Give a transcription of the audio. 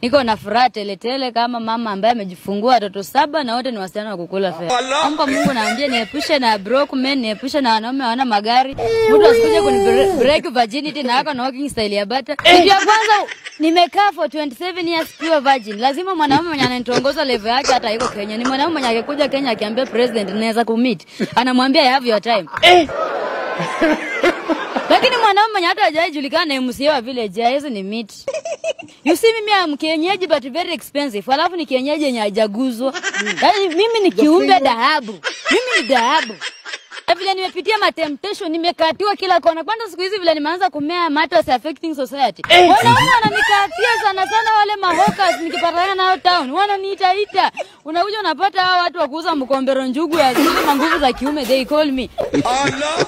Niko na furaha tele kama mama ambaye amejifungua watoto 7 na wote ni wasichana wa kukula fea. Omba Mungu naambia niepushe na broke men, niepushe na wanaume hawana magari. Mtu asikuje break virginity na haka na walking style ya bata. Ndio kwanza nimekaa for 27 years pure virgin. Lazima mwanaume mwenye ananitongoza level yake hata yuko Kenya. Ni mwanaume mwenye akikuja Kenya akiambia president naweza kummeet. Anamwambia you have your time. Lakini mwanaume mwenye hata hajajulikana MC wa village hizo ni meat. You see mimi am kienyeji but very expensive. Alafu ni kienyeji yenye hajaguzwa. Yaani mimi ni kiumbe dhahabu. Mimi ni dhahabu. Vile nimepitia temptation, nimekatiwa kila kona. Kwanza siku hizi vile nimeanza kumea matters affecting society. Wanaume wananikatia sana wale mahawkers nikipatana nao town. Wananiita. Unakuja unapata hao watu wa kuuza mkombero njugu ya zile nguvu za kiume, they call me. Allah.